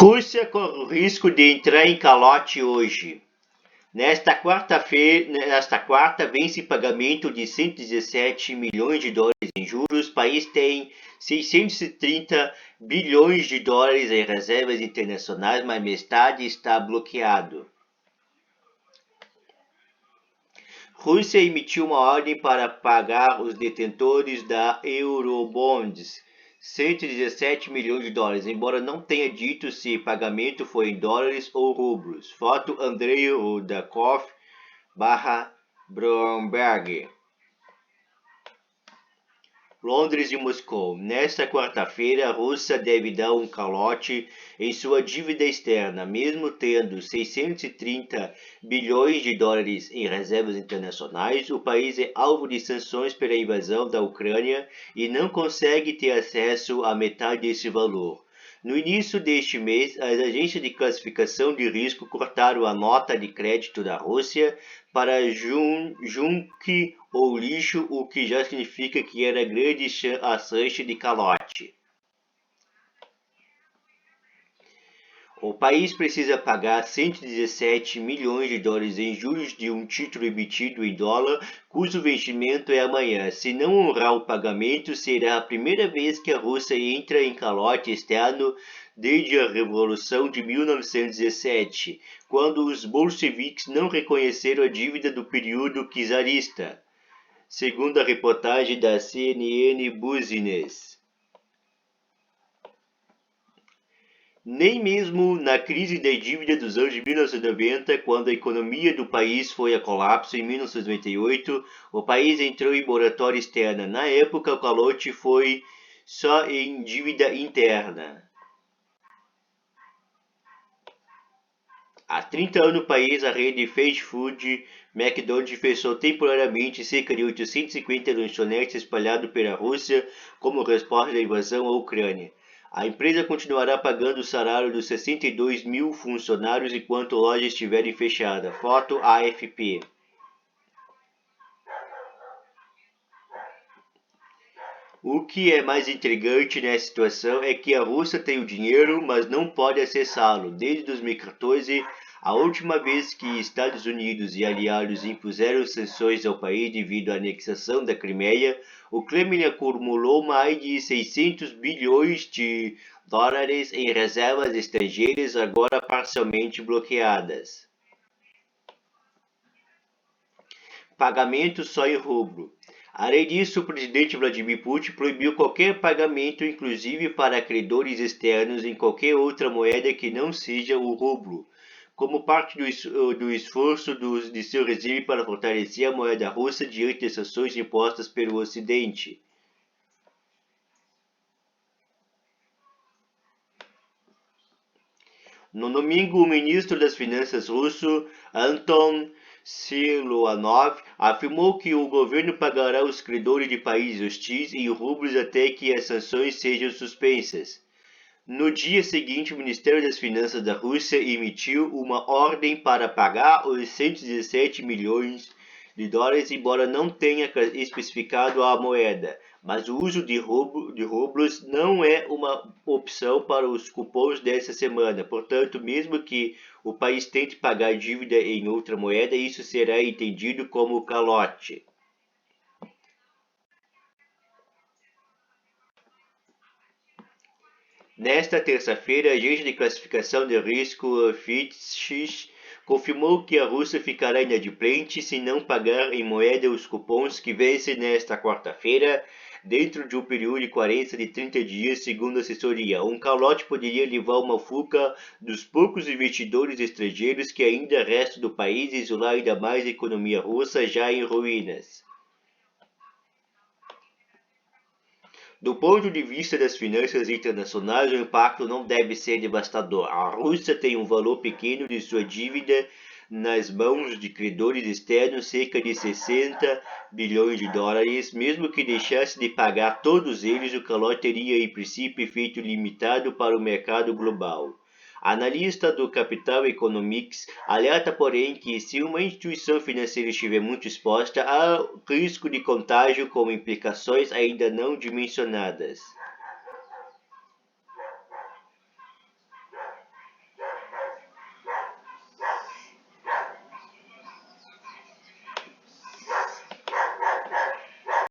Rússia corre o risco de entrar em calote hoje. Nesta quarta, vence pagamento de 117 milhões de dólares em juros. O país tem 630 bilhões de dólares em reservas internacionais, mas metade está bloqueado. Rússia emitiu uma ordem para pagar os detentores da Eurobonds 117 milhões de dólares, embora não tenha dito se pagamento foi em dólares ou rublos. Foto Andrei Rudakov / Bromberg. Londres e Moscou. Nesta quarta-feira, a Rússia deve dar um calote em sua dívida externa, mesmo tendo 630 bilhões de dólares em reservas internacionais. O país é alvo de sanções pela invasão da Ucrânia e não consegue ter acesso à metade desse valor. No início deste mês, as agências de classificação de risco cortaram a nota de crédito da Rússia para junk ou lixo, o que já significa que era grande a chance de calote. O país precisa pagar 117 milhões de dólares em juros de um título emitido em dólar, cujo vencimento é amanhã. Se não honrar o pagamento, será a primeira vez que a Rússia entra em calote externo desde a Revolução de 1917, quando os bolcheviques não reconheceram a dívida do período czarista, segundo a reportagem da CNN Business. Nem mesmo na crise da dívida dos anos de 1990, quando a economia do país foi a colapso em 1998, o país entrou em moratória externa. Na época, o calote foi só em dívida interna. Há 30 anos no país, a rede fast food McDonald's fechou temporariamente cerca de 850 lanchonetes espalhados pela Rússia como resposta à invasão à Ucrânia. A empresa continuará pagando o salário dos 62 mil funcionários enquanto lojas estiverem fechadas. Foto AFP. O que é mais intrigante nessa situação é que a Rússia tem o dinheiro, mas não pode acessá-lo. Desde 2014, a última vez que Estados Unidos e aliados impuseram sanções ao país devido à anexação da Crimeia, o Kremlin acumulou mais de 600 bilhões de dólares em reservas estrangeiras, agora parcialmente bloqueadas. Pagamento só em rublo. Além disso, o presidente Vladimir Putin proibiu qualquer pagamento, inclusive para credores externos, em qualquer outra moeda que não seja o rublo, como parte do esforço de seu regime para fortalecer a moeda russa diante das sanções impostas pelo Ocidente. No domingo, o ministro das Finanças russo, Anton Siluanov, afirmou que o governo pagará os credores de países hostis em rublos até que as sanções sejam suspensas. No dia seguinte, o Ministério das Finanças da Rússia emitiu uma ordem para pagar os 117 milhões de dólares, embora não tenha especificado a moeda. Mas o uso de rublos não é uma opção para os cupons dessa semana. Portanto, mesmo que o país tente pagar dívida em outra moeda, isso será entendido como calote. Nesta terça-feira, a agência de classificação de risco Fitch confirmou que a Rússia ficará inadimplente se não pagar em moeda os cupons que vencem nesta quarta-feira, dentro de um período de carência de 30 dias, segundo a assessoria. Um calote poderia levar uma fuga dos poucos investidores estrangeiros que ainda restam do país e isolar ainda mais a economia russa, já em ruínas. Do ponto de vista das finanças internacionais, o impacto não deve ser devastador. A Rússia tem um valor pequeno de sua dívida nas mãos de credores externos, cerca de 60 bilhões de dólares. Mesmo que deixasse de pagar todos eles, o calote teria, em princípio, efeito limitado para o mercado global. Analista do Capital Economics alerta, porém, que se uma instituição financeira estiver muito exposta, há risco de contágio com implicações ainda não dimensionadas.